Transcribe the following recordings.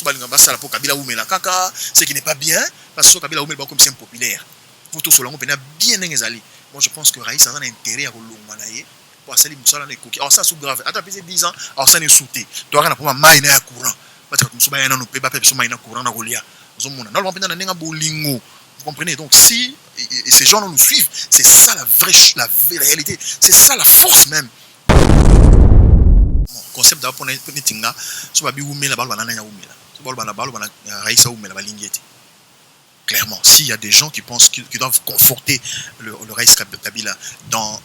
so balinga basala po Kabila umela kaka, ce qui n'est pas bien parce que so Kabila umela comme c'est impopulaire. Pour tout cela on peut bien ngezali. Moi je pense que Raïs a un intérêt à kolongwa na ye. Pour ça li musala na ekoki. Alors ça c'est grave. Attends puis 10 ans, alors ça n'est souté. Tu as na pour maina ya courant. Parce que musuba yana no pe ba pe so maina courant na kolia. Ozomona. Na lwa penda na nenga bolingo. Vous comprenez? Donc si et ces gens nous suivent, c'est ça la vraie réalité. C'est ça la force même. Concept d'abord pour netinga so babi umela ba lwana nya umela. So ba lwana Raïs umela ba lingeti. Clairement, s'il y a des gens qui pensent qu'ils doivent conforter le Raïs Kabila dans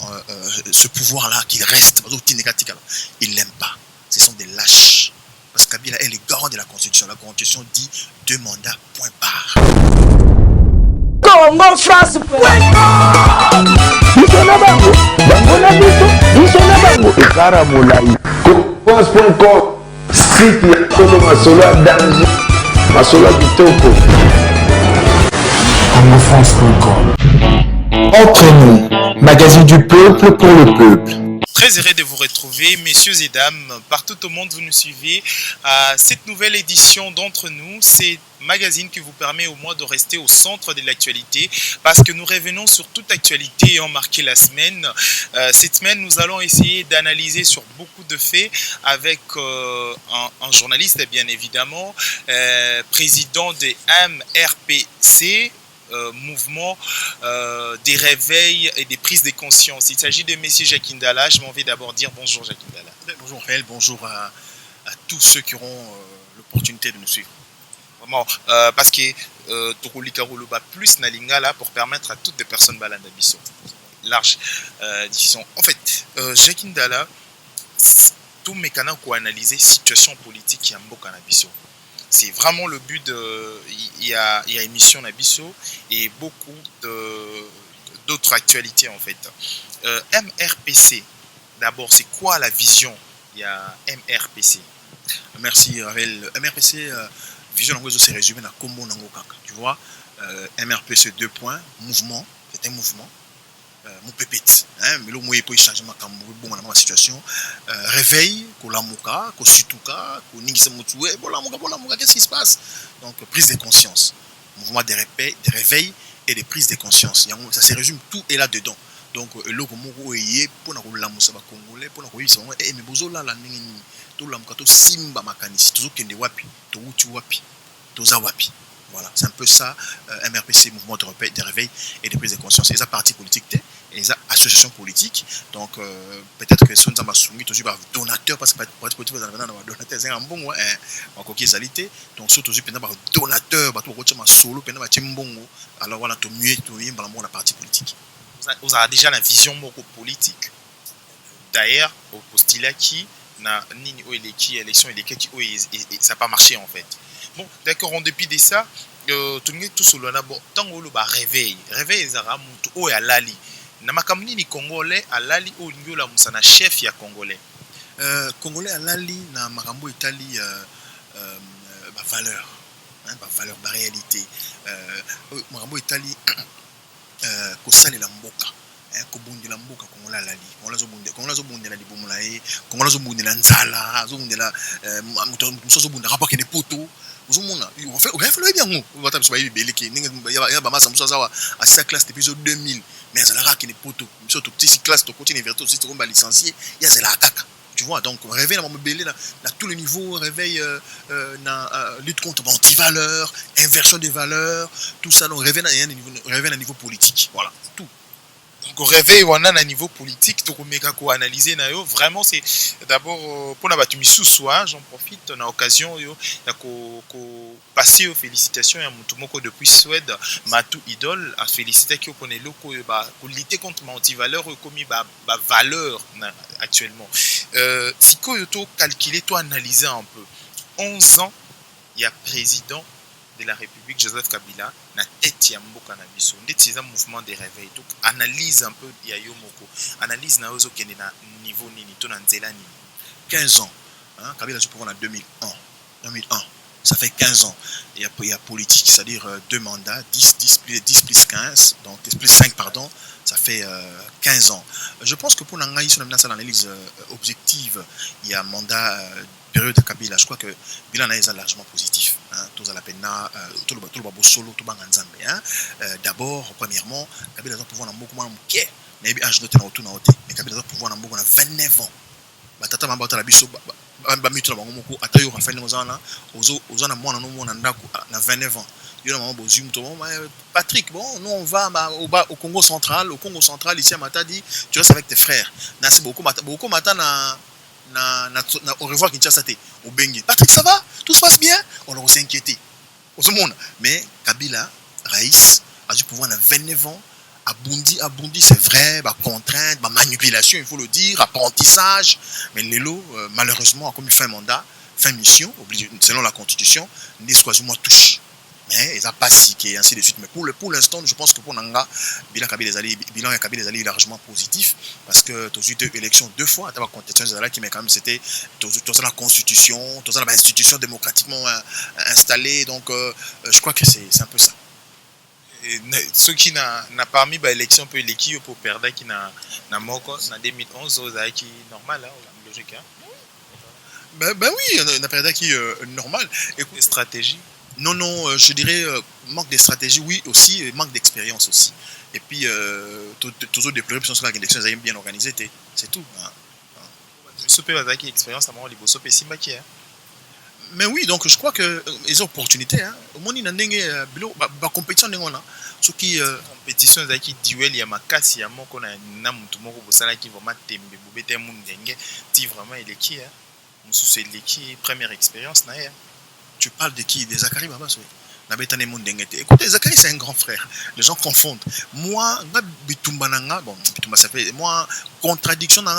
ce pouvoir-là, qu'il reste, ils ne l'aiment pas. Ce sont des lâches. Parce que Kabila est le garant de la Constitution. La Constitution dit 2 mandats, point barre. Congo France. Entre nous, magazine du peuple pour le peuple. Très heureux de vous retrouver, messieurs et dames, partout au monde vous nous suivez. Cette nouvelle édition d'Entre nous, c'est magazine qui vous permet au moins de rester au centre de l'actualité parce que nous revenons sur toute actualité ayant marqué la semaine. Cette semaine, nous allons essayer d'analyser sur beaucoup de faits avec un journaliste, bien évidemment, président de MRPC, mouvement des réveils et des prises de conscience. Il s'agit de M. Jacques Ndala. Je m'en vais d'abord dire bonjour Jacques Ndala. Bonjour Raphaël, bonjour à tous ceux qui auront l'opportunité de nous suivre. Vraiment, parce que Tokolika Roloba plus Nalingala pour permettre à toutes les personnes balanda biso. Large discussion. En fait, Jacques Ndala, tout mécana pour analyser situation politique en Mboka Nabiso. C'est vraiment le but de. Il y a émission Nabiso et beaucoup d'autres actualités en fait. MRPC, d'abord, c'est quoi la vision? Il y a MRPC. Merci Ravel. MRPC, vision en c'est résumé dans Kombo Nango Kaka. Tu vois, MRPC 2 points, mouvement, c'est un mouvement. Mon pépite, mais le mot est pour changer ma situation. Réveil, kolamuka, kosituka, koningisa mutue, bolamuka, qu'est-ce qui se passe? Donc prise de conscience, mouvement de réveil et de prise de conscience. Ça se résume, tout est là dedans. Donc le mot est pour na kolamusa ba congolais, pour na koyisa mais bozola la ningi to lamuka to simba makanisi, to kende wapi, to uti wapi, to za wapi. Voilà, c'est un peu ça, MRPC, mouvement de réveil et de prise de conscience. Et ça, parti politique, et ça, association politique. Donc, peut-être que si on a soumis, toujours par donateur, parce que parti politique, donateur, c'est un bon, en coquille salité. Donc, surtout, par donateur, solo, alors voilà, tout mieux, dans le parti politique. Vous avez déjà la vision politique. D'ailleurs, au postulat qui, n'a ni élection, ça n'a pas marché en fait. Bon, d'accord, en dépit de ça, tout le monde bon, tant que le réveil, zara mutu o ya lali. Na makamuni ni congolais à lali o ngiola musana chef ya congolais. Congolais à lali na makambo Italie ba valeur, valeur, ba réalité. Makambo Italie ko sale la mboka. Kobundela mboka kongola lali kongola zo bundela libomula kongola zo bundela nzala zo bundela muso zo bundela rapport ke ne poto uzomona on fait le bien ngo bata biso bayi beleki ninga ya ba masa muso zawa à sa classe depuis 2000 mais ça la ke ne poto muso to petit classe to continue verto aussi to ba licencié ya zela kaka. Tu vois, donc réveil dans belé à tous les niveaux, réveil lutte contre anti-valeurs, inversion des valeurs, tout ça, donc réveil à un niveau politique. Voilà, tout. Donc réveil on a un niveau politique to komeka ko analyser na yo vraiment c'est d'abord pour na batu misusu j'en profite na occasion yo ya ko passer aux félicitations ya mutu moko depuis Suède Matu Idol a félicité ki opone loko yo ba ko lutter contre anti-valeur comme ba valeur actuellement si ko yo to calculer to analyser un peu 11 ans il y a président de la République Joseph Kabila na tête ya mboka na biso ndeti za mouvement de réveil donc analyse un peu ya yo moko analyse na ozo kende na niveau nini to na nzela nini 15 ans hein Kabila se pouvoir en 2001 ça fait 15 ans. Il y a politique, c'est-à-dire 2 mandats, 10 plus 15, donc plus 5, pardon, ça fait 15 ans. Je pense que pour l'analyse, sur l'analyse objective, il y a un mandat, période de Kabila, je crois que bilan est largement positif. Tous à la peine, tout le babo solo, tout le bang ensemble. D'abord, premièrement, Kabila a pouvoir dans beaucoup moins de mais âge de temps mais Kabila a pouvoir dans beaucoup 29 ans. Batata mamba la biso ba mitu na bango moko ata yo rafani ngozana ozo na mwana no mwana ndako na 29 ans. Yo na mamba bozum to Patrick, bon, nous on va au Congo central, ici à Matadi, tu restes avec tes frères. Na c'est beaucoup mata au revoir Kinshasa te au Bengi. Patrick, ça va? Tout se passe bien? On leur s'est inquiété. Mais Kabila Raïs a dû pouvoir à 29 ans. Abondi, c'est vrai, contrainte, manipulation, il faut le dire, apprentissage. Mais Lelo, malheureusement, comme il fait un mandat, fin mission, selon la constitution, n'est quasiment touché. Mais ils n'ont pas siqué, et ainsi de suite. Mais pour l'instant, je pense que pour Nanga, bilan Kabila est largement positif, parce que tu as eu élections 2 fois, tu as contestation qui mais quand même c'était la constitution, l'institution démocratiquement installée, donc je crois que c'est un peu ça. Ceux qui n'a parmi l'élection pour l'équipe pour perdre qui n'a moko en 2011 qui normal là logique ben oui, on a perdu qui normal. Écoute, stratégie. Non, je dirais manque de stratégie, oui aussi, et manque d'expérience aussi. Et puis toujours des pleurs sur l'élection bien organisée, c'est tout. Expérience à moi liboso pe simba qui mais oui, donc je crois que les opportunités, au moins il y a une compétition, ce qui compétition qui duel il y a ma casse il y a mon qu'on a na mutu moko bosala qui vraiment tembe bobete mundenge ti vraiment il est qui musu c'est qui première expérience na tu parles de qui? Des Zachary Babas, oui. Écoutez, Zachary, c'est un grand frère. Les gens confondent. Moi, moi, contradiction dans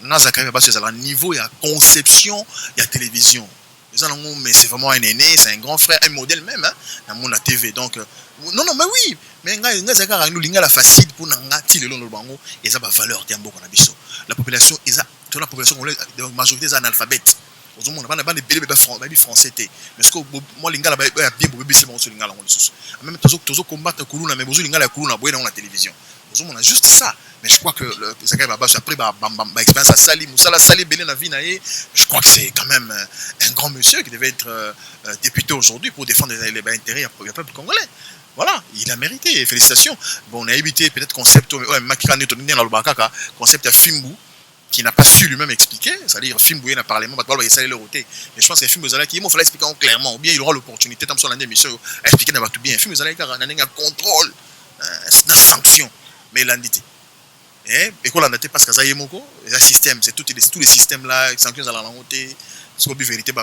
la Zachary Babas, c'est à niveau, il y a conception, il y a télévision. Mais c'est vraiment un aîné, c'est un grand frère, un modèle même, dans mon TV. Donc, non, mais oui. Mais Zachary, nous la facile pour Nangati, le long de Bango, et ça va valeur, la population, la population, la majorité est analphabète. On a des bébés français mais ce que moi lingala ba bien bébé c'est bon sur lingala on lisusu même tozo combattre kuluna mais bozo lingala kuluna boye dans la télévision on a juste ça mais je crois que ça quand même après expérience à Sali Moussala Sali belé na vie naé je crois que c'est quand même un grand monsieur qui devait être député aujourd'hui pour défendre les intérêts du peuple congolais. Voilà, il a mérité, félicitations. Bon, on a évité peut-être concept concept à Fimbu qui n'a pas su lui-même expliquer, c'est-à-dire film bouillé dans le Parlement, mais je pense que film il faut l'expliquer clairement, ou bien il aura l'opportunité, dans son émission, expliquer dans tout bien. Film il y a un contrôle, une sanction, mais il a dit. Et qu'on l'a noté parce que ça y est, il y a un système, c'est tous les systèmes là, les sanctions à la langue, c'est la vérité,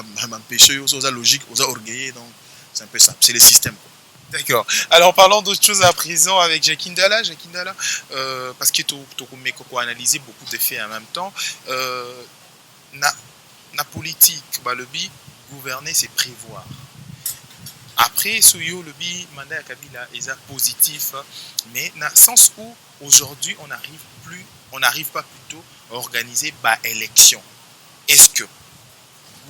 péché, c'est la logique, c'est orgueillé, donc c'est un peu ça, c'est le système. D'accord. Alors parlons d'autres choses à présent avec Jekindala, parce que tu as analysé beaucoup de faits en même temps. La politique, le but, gouverner, c'est prévoir. Après, le but, mandat à Kabila est positif, mais dans le sens où aujourd'hui, on n'arrive pas plutôt à organiser l'élection. Est-ce que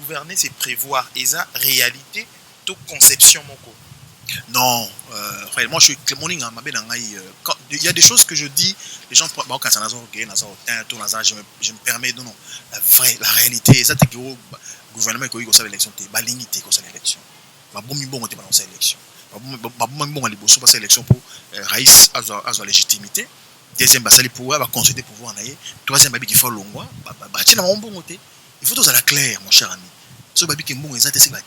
gouverner, c'est prévoir, et ça, réalité, toute conception, moko? Non, moi je suis il y a des choses que je dis, les gens quand ça je me permets non la réalité c'est que le gouvernement qui a l'élection l'élection l'élection l'élection pour Raïs à la légitimité. Deuxième basali pouvoir va concéder pouvoir naïe. Troisième babi qui faut longwa il faut tous à la claire mon cher ami. Ce babi qui est bon exact c'est la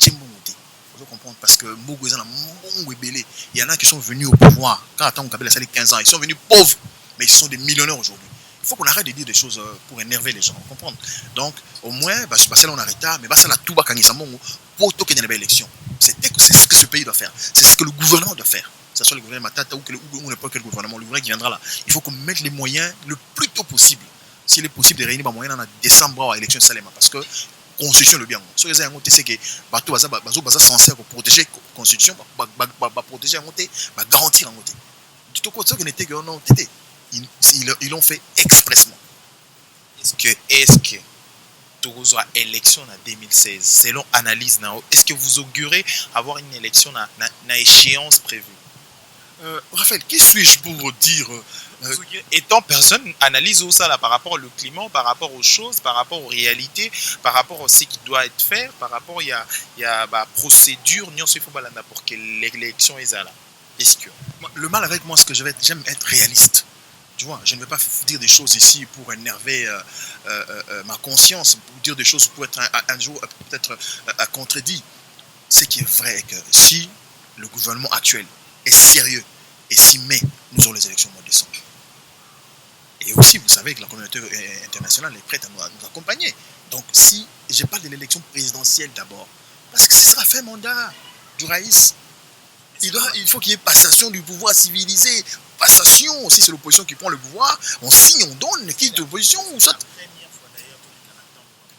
comprendre parce que il y en a qui sont venus au pouvoir quand on Kabila ça les 15 ans, ils sont venus pauvres mais ils sont des millionnaires aujourd'hui. Il faut qu'on arrête de dire des choses pour énerver les gens, comprendre. Donc au moins c'est là on arrête mais ça la tout bas kangisa mongo pour toquer dans les élections. C'est ce que ce pays doit faire. C'est ce que le gouvernement doit faire. Que ce soit le gouvernement Matata ou n'importe quel gouvernement, le gouvernement qui viendra là. Il faut qu'on mette les moyens le plus tôt possible. S'il est possible de réunir les moyens en décembre à l'élection Salema parce que constitution le bien. Ce que c'est que bateau baza censé pour protéger constitution, protéger garantir en côté. Du tout côté que n'était que non ils l'ont fait expressement. Est-ce que Togozo a élection en 2016. Selon analyse, est-ce que vous augurez avoir une élection na échéance prévue? Raphaël, qui suis-je pour dire étant personne, analyse où ça là, par rapport au climat, par rapport aux choses, par rapport aux réalités, par rapport à ce qui doit être fait, par rapport il y a procédure, il faut pour que l'élection est là. Est-ce que le mal avec moi, c'est que j'aime être réaliste. Tu vois, je ne vais pas dire des choses ici pour énerver ma conscience, pour dire des choses pour être un jour peut-être contredit. Ce qui est vrai est que si le gouvernement actuel est sérieux et s'y met, nous aurons les élections au mois de décembre. Et aussi, vous savez que la communauté internationale est prête à nous accompagner. Donc, si je parle de l'élection présidentielle d'abord, parce que ce sera fait mandat du Raïs. Il faut qu'il y ait passation du pouvoir civilisé. Passation, si c'est l'opposition qui prend le pouvoir, on signe, on donne, quitte l'opposition.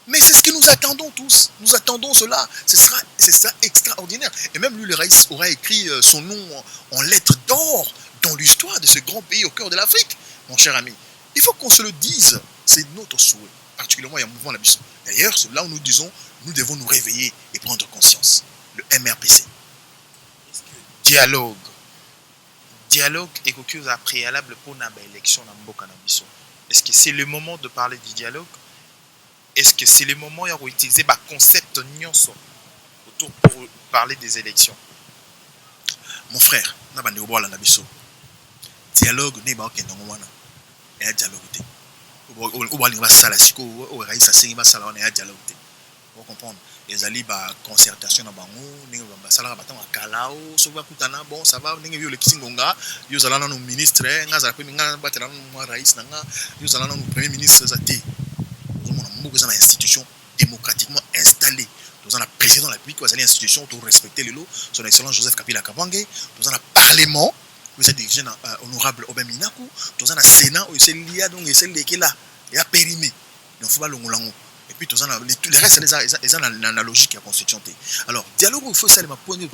Mais c'est ce que nous attendons tous. Nous attendons cela. C'est ça extraordinaire. Et même lui, le Raïs aura écrit son nom en lettres d'or dans l'histoire de ce grand pays au cœur de l'Afrique, mon cher ami. Il faut qu'on se le dise. C'est notre souhait. Particulièrement, il y a un mouvement là-bas. D'ailleurs, c'est là où nous disons, nous devons nous réveiller et prendre conscience. Le MRPC. Dialogue est quelque chose préalable pour l'élection dans Mboka Nabiso. Est-ce que c'est le moment de parler du dialogue? Est-ce que c'est le moment où utiliser le concept nyonso autour pour parler des élections? Mon frère, dialogue n'est pas qu'un dialogue. Vous comprenez? Les alliés concertation na bango ninga basala batanga kalao so bakutana bon ça va ninga yo le kisingonga yo zala na no ministre ngaza pe nga batela no rais nanga yo zala na no premier ministre zate zo mona mbuko za na institution démocratiquement installée dans un président de la République was une institution pour respecter le lot son excellence Joseph Kabila Kabange dans un parlement vous êtes dirigé honorable Obeminaku dans un sénat où c'est lié donc c'est là et a périmé donc faut pas longolango. Et puis, les restes, ils ont la logique à constitution. Alors, dialogue, il faut ça, les points de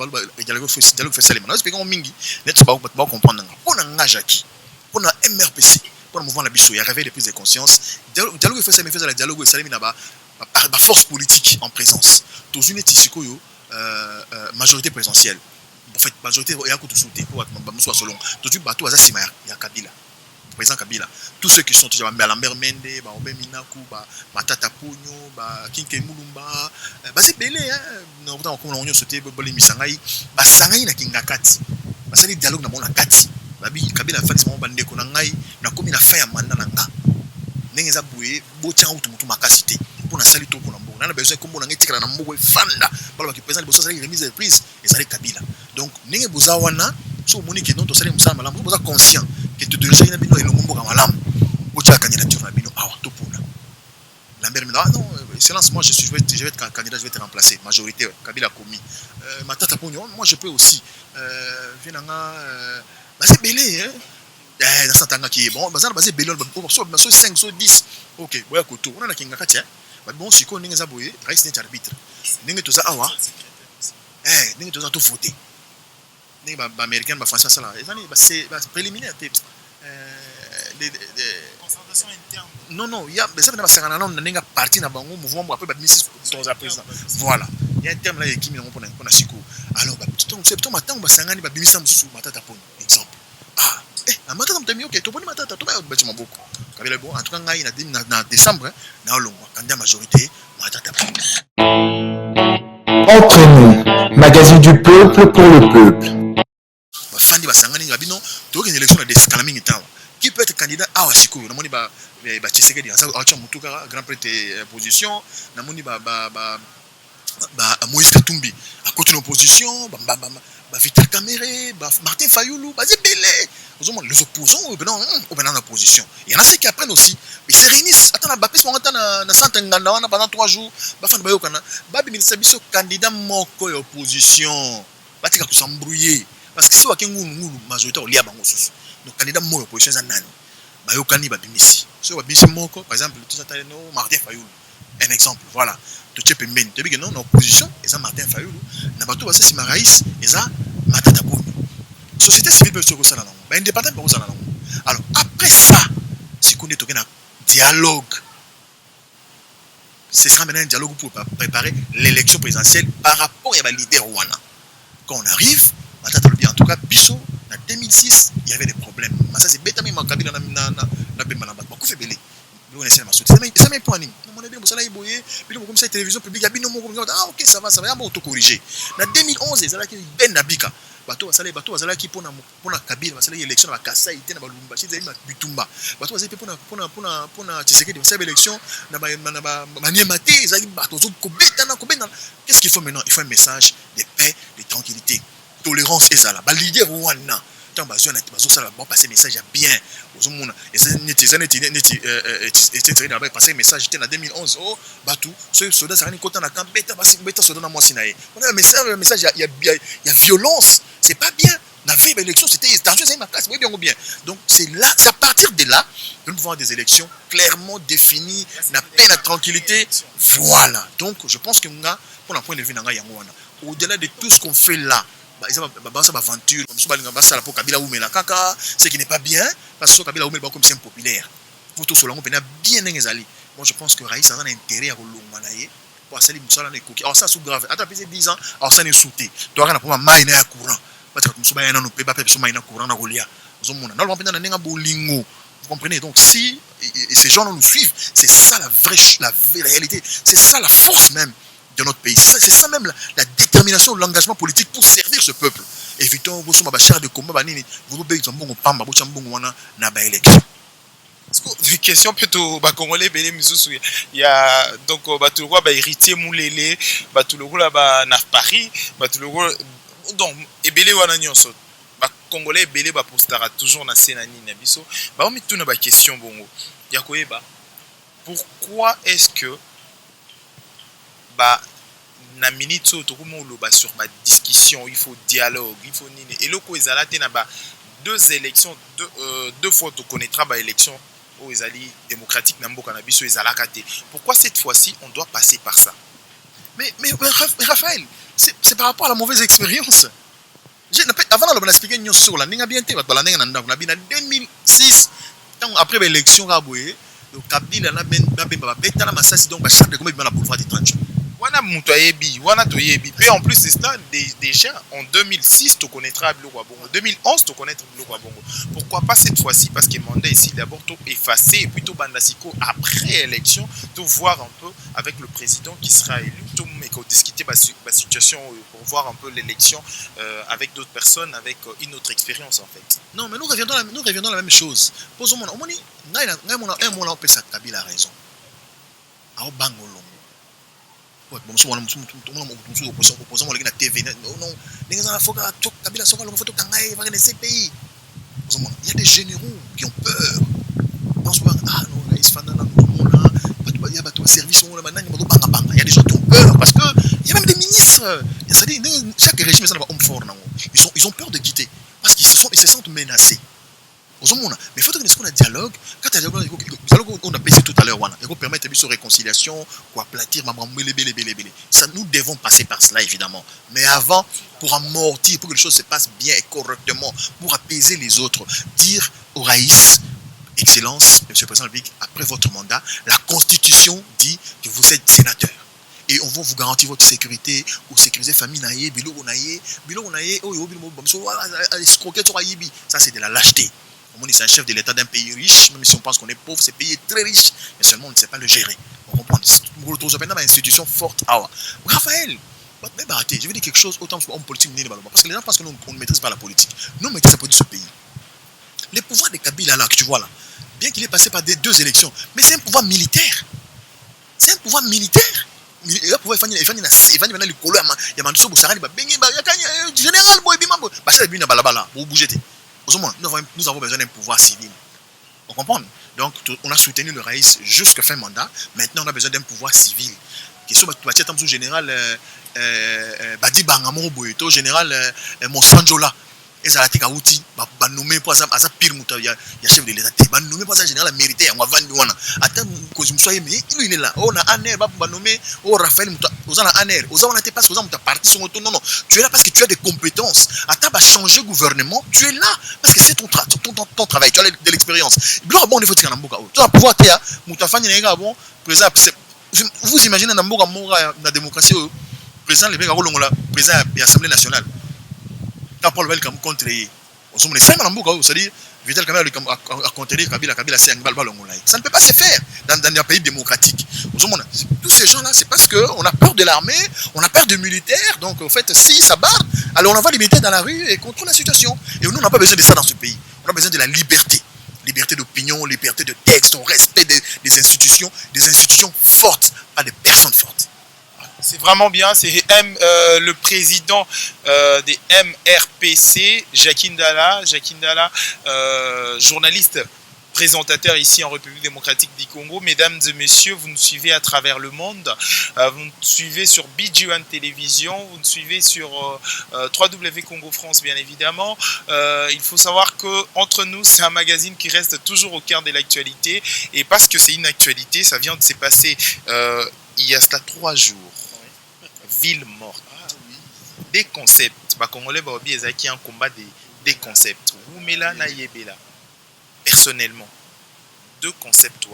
dialogue, il faut ça, les manos, parce qu'on mingi, n'est-ce pas comprendre. Pour un Ngajaki, pour un MRPC, pour un mouvement de la Bissou, il y a réveil de prise de conscience. Dialogue, il faut ça, mais faire le dialogue, il faut ça, par force politique en présence. Dans une éthique, majorité présidentielle. En fait, majorité, il y a un coup de sauté pour être selon. Dans une bateau, il y a Kabila. Président Kabila, tous ceux qui sont déjà Lambert Mende, Obe Minaku, Matata Pogno, Kinke Mulumba, c'est belé, hein, comme on a sauté, Bolé Misangai, Sangai na Kingakati, c'est un dialogue dans mon akati, Kabila fait ce moment bandé qu'on a na comme il a fait un mandat nanga, n'engeza boué, botia ou tout makasité, pour la saluer tout pour l'ambo, on a besoin comme on a été na mbo fanda, pour le président de Bosso, c'est remise de prise, et ça Kabila. Donc, n'engeza bozawana, so monique non, to sale musama, la mbo conscient. Que tu devrais savoir bino elongombo kama lam ocha la candidature na bino awa topona Lambert Menda non excellence moi je vais être candidat je vais te remplacer majorité Kabila commis Matata Pogno moi je peux aussi venanga c'est belé hein dans Santanga qui est bon bazar basé belé so 5 so 10 OK boya koto on a kinga kati hein bon siko ninga za boye rais n'est arbitre ninga to za awa ninga to za to voter les américains les français ça là c'est préliminaire concertation interne non il y a mais ça n'a pas ça n'a parti na bango mouvement après ministre dans la président voilà il y a un terme là qui me répond pour na siko alors tout matin ba sangani ba bimisa mususu Matata Pogno exemple na Matata mtemi OK to poni Matata to ba beti maboko kabila bon en tout cas ngai na décembre na olongwa candidat majorité Matata Pogno. Entre nous, magazine du peuple pour le peuple. Fandi basangani ngabino to une élection de escalaming temps qui peut être candidat à Wasiko na moni ba Tshisekedi asa acha mutuka grand prêtre position na moni ba Moïse Katumbi à côté de l'opposition ba Vital Kamerhe ba Martin Fayulu ba zibelé les opposants au en opposition il y en a ceux qui apprennent aussi ils se réunissent attends na bapes mon attends na centre nganda wana pendant 3 jours ba fandi ba yokana ba bimisa biso candidat moko ya opposition ba tika ko s'embrouiller. Parce que si on a une majorité au Liban, donc candidat moi opposition c'est nani, bah yo kani ba bimisi. Si on a bimisi moko, par exemple tout ça no Martin Fayulu, un exemple, voilà. Tu tu peux mener, tu dis que non opposition, et ça Martin Fayulu, na bato basa si Marais, et ça Matata Pogno. Société civile peut se ça là, bah indépendant peut ça là. Alors après ça, si qu'on est toqué na dialogue, ce sera maintenant un dialogue pour préparer l'élection présidentielle par rapport à leader Wana. Quand on arrive, en tout cas, Bissot, en 2006, il y avait des problèmes. Mais ça, c'est bête, mais ma cabine, c'est même point. Comme ça, télévision publique, ah, ok, ça va, il y a un auto-corrigé. En 2011, il y a Ben Nabika. Bato azala ki pona Kabila basala élection na Kasai te na Balumba chez Zali Bitumba bato azali pona Tshisekedi basala élection na Maniema te ezali bato zo kobeta qu'est-ce qu'il faut maintenant? Il faut un message de paix, de tranquillité, tolérance ezala ba leader wana tant bazo na bazo sala bon passer message bien aux mona et ça c'était d'abord passer message était en 2011 oh bato ce soldat ça ni kota na camp beta soldat na moi sinaé on a un message il y a violence. C'est pas bien. La veille de l'élection, c'était tension, c'est ma classe, oui, bien ou bien. Donc, c'est là, c'est à partir de là que nous devons avoir des élections clairement définies, la paix, la tranquillité. Voilà. Donc, je pense que nous, pour un point de vue, au-delà de tout ce qu'on fait là, ça va aventure, ce qui n'est pas bien, parce que Kabila Oumel comme c'est impopulaire. Pour tout cela, on peut bien exaler. Moi, je pense que Raïs a un intérêt à l'Oumanaye. Pour ça, alors ça, c'est grave. Attends, 10 ans, alors ça, n'est sauté. Tu as un peu de courant. Vous comprenez? Donc si ces gens nous suivent, c'est ça la vraie réalité, c'est ça la force même de notre pays, c'est ça même la détermination, l'engagement politique pour servir ce peuple. Évitons de combat, une question plutôt congolais belé misusu il y a donc bato ba héritier moulele bato lokola ba na Paris bato lokola donc ebele wana nyonso ba congolais ebele ba postara toujours na scène nini na biso ba mi tuna ba question bongo ya koyeba pourquoi est-ce que ba na minute so to komo loba sur ba discussion il faut dialogue il faut nini et loko ezala te na ba deux élections deux fois to connaîtra ba élection aux alliés démocratiques pourquoi cette fois-ci on doit passer par ça? Mais Raphaël, c'est par rapport à la mauvaise expérience. Avant de l'expliquer sur la ligne bien en 2006 après l'élection Kabila na Beta na Masasi donc chef de comité dans la boulevard des 30 wana muto ayebi wana toyebi pe en plus c'est ça déjà en 2006 tu connaîtras Biloko Bongo 2011 tu connaîtras Biloko Bongo pourquoi pas cette fois-ci parce que mandat ici d'abord tout effacé et plutôt bandasiko après élection tout voir un peu avec le président qui sera élu tout mais qu'on discuter la situation pour voir un peu l'élection avec d'autres personnes avec une autre expérience en fait. Non mais nous reviendrons dans la même chose. Posons mon on dit on peut ça Kabila a raison. A Bangolo opposant la TV non il y a des généraux qui ont peur il y a des gens qui ont peur parce que il y a même des ministres chaque régime ils ont peur de quitter parce qu'ils se sentent menacés. Mais il faut que nous dialogue. Quand il y a dialogue, on a baissé tout à l'heure, il faut permettre de réconciliation, aplatir, ça, nous devons passer par cela évidemment. Mais avant, pour amortir, pour que les choses se passent bien et correctement, pour apaiser les autres, dire au Raïs, Excellence, Monsieur le Président de la République, après votre mandat, la Constitution dit que vous êtes sénateur. Et on va vous garantir votre sécurité, ou sécuriser la famille, ça c'est de la lâcheté. C'est un chef de l'État d'un pays riche, même si on pense qu'on est pauvre, ce pays est très riche, mais seulement on ne sait pas le gérer. On comprend. Nous retrouvons une institution forte. Raphaël, je vais dire quelque chose autant qu'homme politique, parce que les gens pensent que nous ne maîtrisons pas la politique. Nous maîtrisons la politique de ce pays. Les pouvoirs de Kabila là, que tu vois là, bien qu'il ait passé par deux élections, mais c'est un pouvoir militaire. C'est un pouvoir militaire. Il va pouvoir faire des nous avons besoin d'un pouvoir civil. On comprend? Donc, on a soutenu le Raïs jusqu'à fin mandat. Maintenant, on a besoin d'un pouvoir civil. Question de général Badi Bangamon Boyeto, général Monsanjola. Et a été outil, nommé par exemple, à pire il y a chef de l'État, nommé par général mérité, on va vendre. Attends, que je me sois aimé, il est là. On a Aner, nommé, Raphaël, on a Aner, on a été parce que on t'a parti son auto. Non, non, tu es là parce que tu as des compétences. Attends, changer gouvernement, tu es là parce que c'est ton travail, tu as de l'expérience. Bon, au niveau de Kanamboka, tu vas pouvoir te, Moutafani, bon, par exemple, Vous imaginez la démocratie, le président le président de l'Assemblée nationale. Quand Paul Vel contre c'est-à-dire Vital Kamel a contrôlé Kabila, c'est un balbalongolai. Ça ne peut pas se faire dans un pays démocratique. Tous ces gens-là, c'est parce qu'on a peur de l'armée, on a peur des militaires. Donc, en fait, si ça barre, alors on envoie les militaires dans la rue et contrôle la situation. Et nous, on n'a pas besoin de ça dans ce pays. On a besoin de la liberté. Liberté d'opinion, liberté de texte, respect des institutions fortes, pas des personnes fortes. C'est vraiment bien, c'est le président des MRPC, Jacqueline Dalla, journaliste, présentateur ici en République démocratique du Congo. Mesdames et messieurs, vous nous suivez à travers le monde, vous nous suivez sur BG1 Télévision, vous nous suivez sur www Congo France bien évidemment. Il faut savoir qu'entre nous, c'est un magazine qui reste toujours au cœur de l'actualité, et parce que c'est une actualité, ça vient de se passer il y a cela 3 jours. Ville morte. Des concepts. Congolais, il y a un combat des concepts. Oumela na yebela. Personnellement, 2 concepts.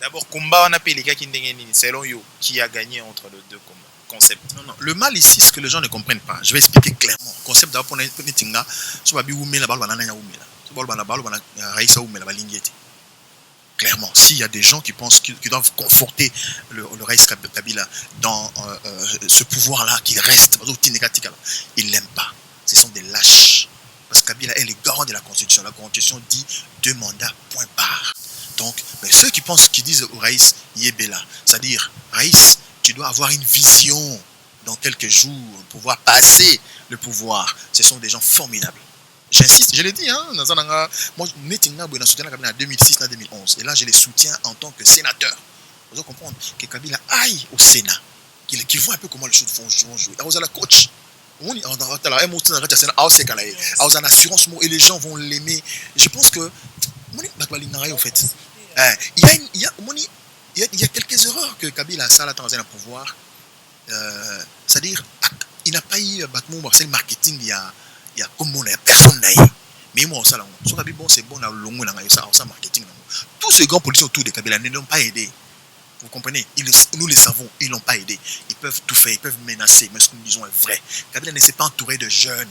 D'abord, combat on appelle les gars qui selon yo, qui a gagné entre les 2 concepts. Non. Le mal ici, c'est que les gens ne comprennent pas. Je vais expliquer clairement. Concept d'abord pour Nitinga, soit Oumela, clairement, s'il y a des gens qui pensent qu'ils doivent conforter le Raïs Kabila dans ce pouvoir-là, qu'il reste, ils ne l'aiment pas. Ce sont des lâches. Parce que Kabila est le garant de la Constitution. La Constitution dit 2 mandats, point barre. Donc, mais ceux qui disent au Raïs Yebela, c'est-à-dire, Raïs, tu dois avoir une vision dans quelques jours, pouvoir passer le pouvoir. Ce sont des gens formidables. J'insiste, je l'ai dit, moi, Netinga Bouena soutient Kabila en 2006 en 2011. Et là, je les soutiens en tant que sénateur. Vous devez comprendre que Kabila aille au Sénat, qu'il voit un peu comment les choses vont jouer. Alors, vous avez la coach. On a l'assurance et les gens vont l'aimer. Je pense que en fait, il y a quelques erreurs que Kabila a ça dans un pouvoir. C'est-à-dire, il n'a pas eu le marketing, il y a comme on a personne n'a. Mais moi, ça, c'est bon, marketing. Tous ces grands politiciens autour de Kabila ne l'ont pas aidé. Vous comprenez? Nous les savons, ils ne l'ont pas aidé. Ils peuvent tout faire, ils peuvent menacer, mais ce que nous disons est vrai. Kabila ne s'est pas entouré de jeunes.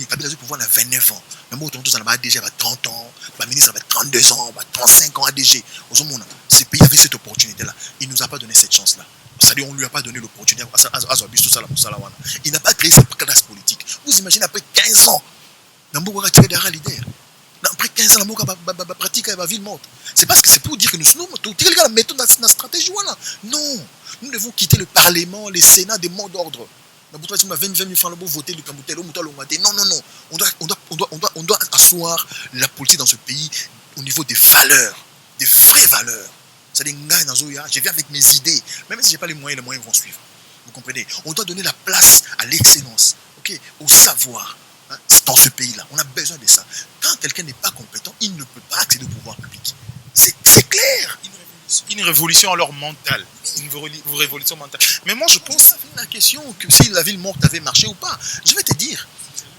Kabila a eu pouvoir à 29 ans. Mais moi, autour de ADG à 30 ans, le ministre avait 32 ans, 35 ans ADG. Ce pays avait cette opportunité-là. Il ne nous a pas donné cette chance-là. C'est-à-dire, on ne lui a pas donné l'opportunité. Il n'a pas créé cette classe politique. Vous imaginez, après 15 ans, Nambo a tiré derrière leader. Après 15 ans, Nambo a pratiqué la ville morte. C'est parce que c'est pour dire que nous la méthode dans la stratégie. Non, nous devons quitter le Parlement, les Sénats des mots d'ordre. Non, on doit asseoir la politique dans ce pays au niveau des valeurs, des vraies valeurs. C'est-à-dire, je viens avec mes idées. Même si je n'ai pas les moyens vont suivre. Vous comprenez? On doit donner la place à l'excellence, au savoir. Dans ce pays-là, on a besoin de ça. Quand quelqu'un n'est pas compétent, il ne peut pas accéder au pouvoir public. C'est clair. Une révolution alors mentale. Une révolution mentale. Mais moi, je pense... La question que si la ville morte avait marché ou pas, je vais te dire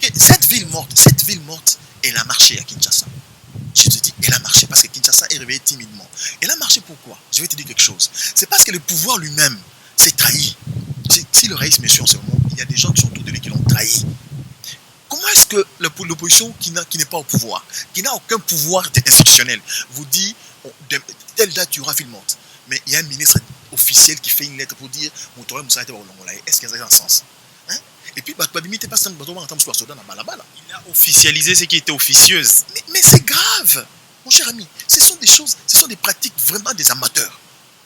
que cette ville morte, elle a marché à Kinshasa. Je te dis, elle a marché parce que Kinshasa est réveillé timidement. Elle a marché pourquoi? Je vais te dire quelque chose. C'est parce que le pouvoir lui-même s'est trahi. Si le Raïs Monsieur en ce moment, il y a des gens qui sont autour de lui qui l'ont trahi. Comment est-ce que l'opposition qui n'est pas au pouvoir, qui n'a aucun pouvoir institutionnel, vous dit, telle date, tu auras ville morte. Mais il y a un ministre officiel qui fait une lettre pour dire, est-ce qu'il y a un sens? Et puis, il a officialisé ce qui était officieuse. Mais c'est grave, mon cher ami. Ce sont des pratiques vraiment des amateurs.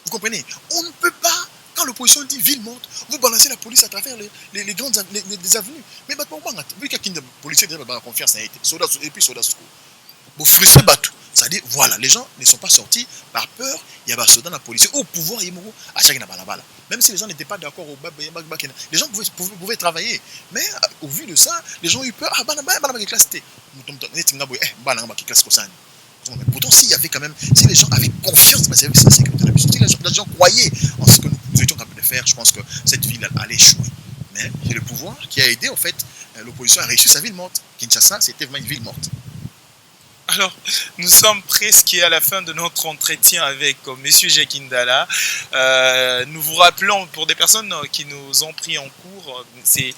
Vous comprenez? On ne peut pas, quand l'opposition dit ville morte, vous balancez la police à travers les grandes avenues. Mais vu qu'il y a une policier qui a confiance, et puis soda secours. Vous frustrez Batou. C'est-à-dire, voilà, les gens ne sont pas sortis par peur, il y a des soldats dans la police. Au pouvoir, il y a à chaque balabala. Même si les gens n'étaient pas d'accord au les gens pouvaient travailler. Mais au vu de ça, les gens ont eu peur. Pourtant, s'il y avait quand même, si les gens avaient confiance dans la sécurité de la puissance, si les gens croyaient en ce que nous étions capables de faire, je pense que cette ville allait échouer. Mais c'est le pouvoir qui a aidé, en fait, l'opposition à réussir sa ville morte. Kinshasa, c'était vraiment une ville morte. Alors, nous sommes presque à la fin de notre entretien avec Monsieur Jekindala. Nous vous rappelons, pour des personnes qui nous ont pris en cours, c'est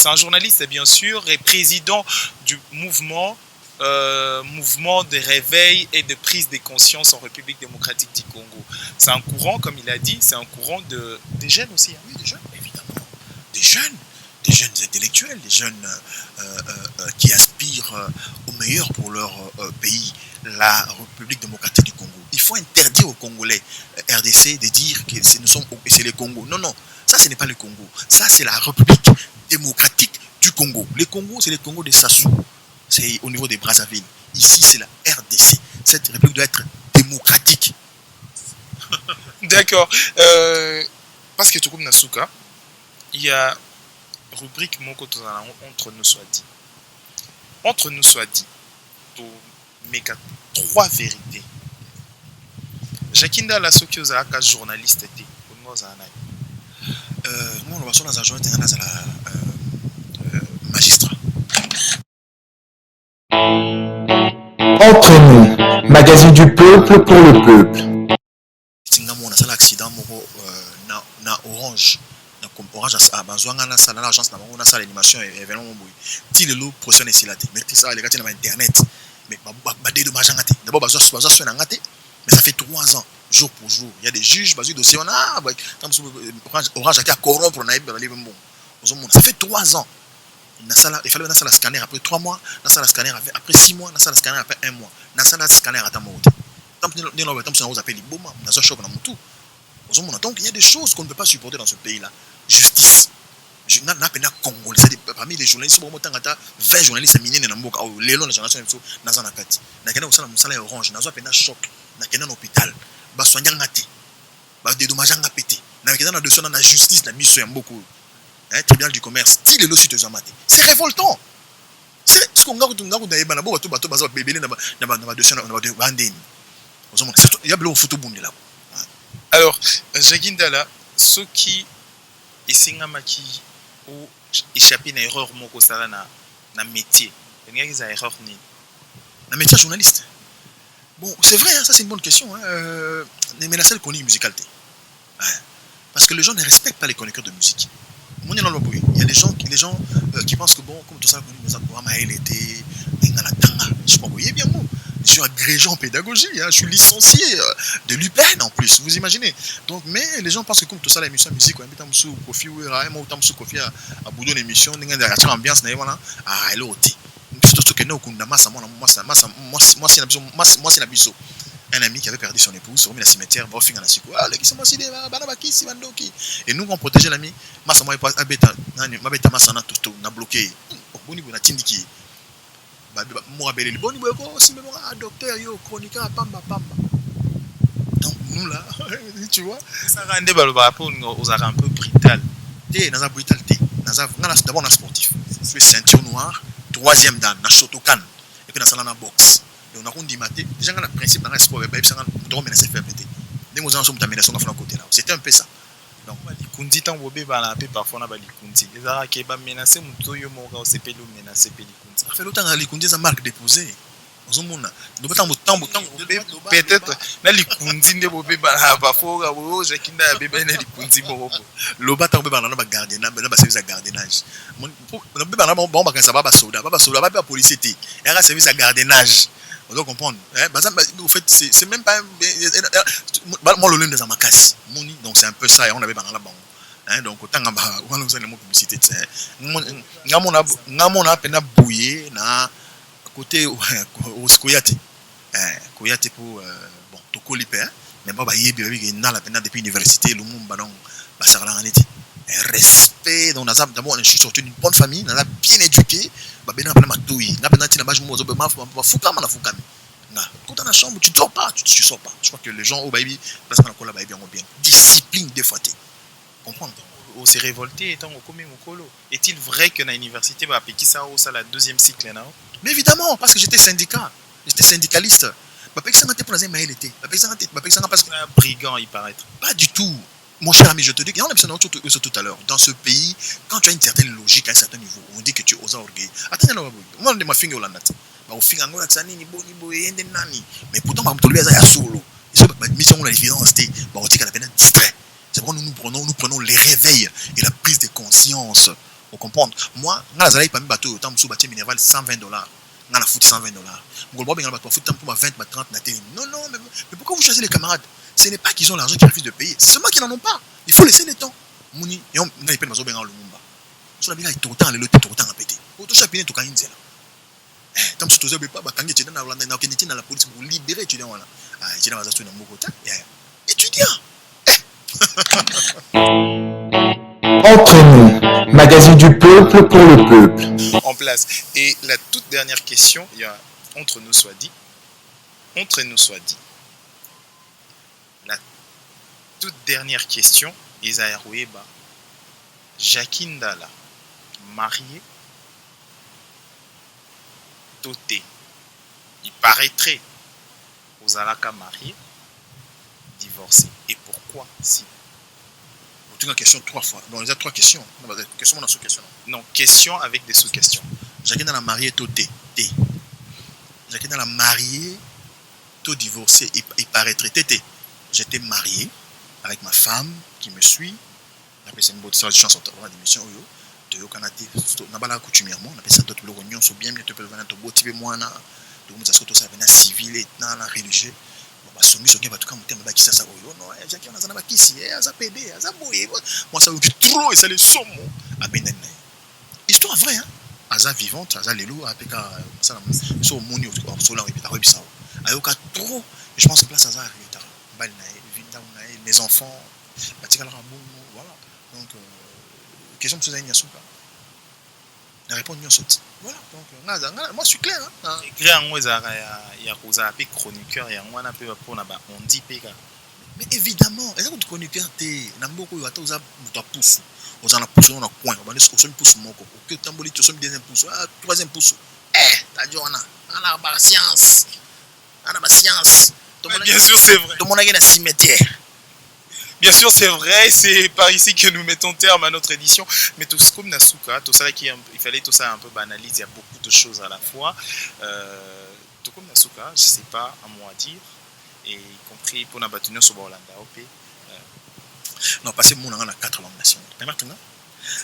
un journaliste, bien sûr, et président du mouvement de réveil et de prise de conscience en République démocratique du Congo. C'est un courant, comme il a dit, c'est un courant des jeunes aussi. Hein. Oui, des jeunes, évidemment. Des jeunes intellectuels, des jeunes qui aspirent au meilleur pour leur pays, la République démocratique du Congo. Il faut interdire aux Congolais, RDC, de dire que c'est le Congo. Non, non, ça ce n'est pas le Congo. Ça c'est la République démocratique du Congo. Le Congo, c'est le Congo de Sassou. C'est au niveau des Brazzaville. Ici, c'est la RDC. Cette République doit être démocratique. D'accord. Parce que tout comme Nasuka, il y a rubrique moko entre nous soit dit. Entre nous soit dit, pour mes trois vérités. Jakinda la soki ozalaka journaliste te, pour nous moi on va sur la journée magistrat. Entre nous, magazine du peuple pour le peuple. Tingamon a un accident na Orange. Orange a besoin de l'agence na salle d'animation événement boy. Ti le lot prochain ici là. Mais ça les gars na internet. Mais ba dédommage ngate. D'abord bazo sur na ngate. Mais ça fait 3 ans jour pour jour. Il y a des juges bazo dossier on a Orange a corrompre na ba bon. Ça fait 3 ans. Il fallait na salle scanner après 3 mois, na salle scanner après 6 mois, na salle scanner après 1 mois. Na salle scanner à ta mode. Donc il y a des choses qu'on ne peut pas supporter dans ce pays-là. Justice. Parmi les journalistes, 20 journalistes minés dans le monde, les longs de la génération, dans un appel. Dans un orange, dans un choc, dans un hôpital, dans un dédommagement à péter. Dans la justice, dans la mission, beaucoup. Tribunal du commerce, c'est révoltant. C'est ce qu'on a dit dans il y a beaucoup de photos là. Alors, Jagindala, ceux qui esengamaki ou échappé à erreur moko sala na métier, il y a des erreurs ni. Un métier journaliste. Bon, c'est vrai, hein, ça c'est une bonne question. Mais la seule chronique musicale. Parce que les gens ne respectent pas les chroniqueurs de musique. Il y a des gens qui pensent que bon, comme tout ça, je crois bien moi. Je suis agrégé en pédagogie, hein, je suis licencié de l'UPEN en plus, vous imaginez. Donc, mais les gens pensent que comme tout ça, l'émission musique, on a mis Kofi à bout de l'émission, on a ambiance, elle est ôtée. Surtout que nous, moi, c'est la biseau. Un ami qui avait perdu son épouse, remis à la cimetière, va au fin à la sico. Ah, et nous, on protégeait l'ami. Massa moi pas abeta, mabeta massa na tout, na bloqué. Boni bona tindiki. Moi belé boni boyko, si même docteur yo chroniqueur pamba. Donc nous là, tu vois, ça rendait baloba pour aux arts un peu brutal. Dans la brutalité, d'abord on a sportif. Je suis ceinture noire, 3e dan, na Shotokan, et puis dans la boxe. Donc on a dit maté, déjà dans le principe dans le sport, ça on menacer faire péter. Des gens sont menacer on a côté là. C'était un peu ça. Donc likundi tant bobé bala pe parfois na ba likundi. Les ara ke ba menacer muto yo mo ga sepeli o menacer pe likundi. Ça fait longtemps que likundi za marque déposée. Ozomona. Donc temps peut-être na likundi nde bobé bala ba foga wo Jakinda ya bébé na likundi mo. Loba ta bobé bala na ba gardiennage, na ba service à gardiennage. Mon bobé bala bon ba kan ça ba soldat, ba policier té. Et un service à gardiennage. On doit comprendre. Au fait, c'est même pas. Moi, le lune des Amakas. Donc, c'est un peu ça. Et on avait dans la banque. Donc, autant on a une publicité. On a peine à bouiller na côté au Skoyate. Koyate pour. Bon, Toko Lipe. Mais pas y est, na la peine depuis l'université. Le monde, donc, ça va en été. Respect. Donc, d'abord, je suis sorti d'une bonne famille. On a bien éduqué. Quand tu es dans la chambre, tu ne dors pas, tu ne sors pas. Je crois que les gens au baby, bien. Discipline des fois. Comprendre. On s'est révolté étant au commis Mokolo. Est-il vrai que dans l'université, va appliquer ça au la 2e cycle là? Mais évidemment, parce que j'étais syndicat. J'étais syndicaliste. Parce que un brigand, il paraît. Pas du tout. Mon cher ami, je te dis, on a besoin de tout à l'heure. Dans ce pays, quand tu as une certaine logique à un certain niveau, on dit que tu es aux orgues. Attends, moi, je suis au finga ngona tsani ni boye ende nani mais pourtant ba mtolbe za ya solo et ça ba mission on la différence té ba on dit qu'elle a peine distrait. C'est pourquoi nous prenons les réveils et la prise de conscience. Vous comprenez? Moi, dans la pas mis bateau autant me bâtir minéral $120. Dans la foot $120. Vous comprenez? Dans la foot pour 20 30 na télé. Non mais pourquoi vous choisissez les camarades? Ce n'est pas qu'ils ont l'argent qu'ils refusent de payer, c'est seulement qu'ils n'en ont pas. Il faut laisser le temps. Muni et on n'a pas mazo benga lumumba. Sur la bien tout temps le tout temps à péter. Auto chapiné to kainzela. Tant que tu pas ba kangi tena na Hollande na keniti na la police pour libérer étudiants là. Ah, étudiants va ça na moko. Étudiants. Entre nous, magazine du peuple pour le peuple. En place. Et la toute dernière question, il y a entre nous soit dit. Entre nous soit dit. La toute dernière question, Isaïa Roueba, Jacqueline Dala, mariée, dotée. Il paraîtrait aux Alaka mariés, divorcés. Et pourquoi si? Une question 3 fois. Bon, il y a 3 questions. Non, question dans sous-question. Non, question avec des sous-questions. Jacqueline dans la mariée, tout T. Jacqueline dans la mariée, tout divorcé, il paraîtrait T. J'étais marié avec ma femme qui me suit. On appelle ça une bonne chanson de l'émission. De Yokanate, on a coutumièrement, on appelle ça d'autres l'union, sont bien mieux, tu peux venir te motiver moi, donc nous avons ça venir civil et dans la religieux. Somi soki batuka mutemba bakisa sa oyo no jaki on azana bakisi aza pd aza boye moi ça veut trop et ça les somme abenene histoire vraie hein aza vivante aza lelo apeka ça so moni so la répéta rebisa ayoka trop et je pense que place aza répéta bal na vinda na les enfants batika la bongo voilà donc question de ça souka la réponse n'y saute voilà donc moi je suis clair hein grand moi ya koza pe chroniqueur ya ngwana pe pour na ba on dit peka mais évidemment est-ce que tu chroniqueur té na mboko yo ata oza muta pousse oza na pousse na coin ba nesko so pousse moko que tamboli to so deuxième pousse troisième pousse ta jona ana ba science bien sûr c'est vrai tout le monde a une cimetière. Bien sûr, c'est vrai, c'est par ici que nous mettons terme à notre édition. Mais tout comme Nasuka, tout ça il fallait tout ça un peu banaliser, il y a beaucoup de choses à la fois. Tout comme Nasuka, je ne sais pas un mot à dire, et y compris pour Nabatunion sur Hollanda, ok. Non, parce que mon a 4 langues nationales. Mais maintenant,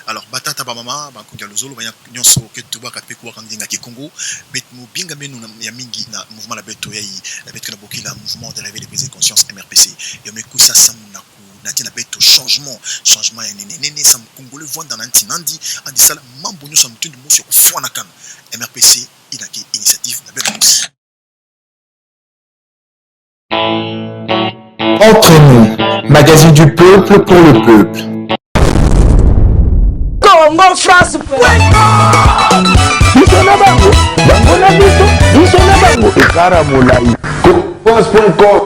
alors batata ba mama ba konga lozolo ba nyonso ke tuba ka pekuwa kandinga ke Congo bet mo binga menu ya mingi na mouvement la beto ya la beto na bokila mouvement de réveil de prise de conscience MRPC yo mekusa samuna na tina beto changement ya nene sam congolais voix dans antinandi andi sala mambo nyoso mutundu moso ko fona kana MRPC inaki initiative na beto. Entre nous, magazine du peuple pour le peuple. Congo France ekara molai France.com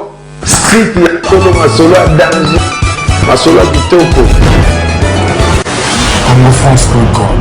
site ya solo masolo ya danger masolo ya kitoko Congo France.com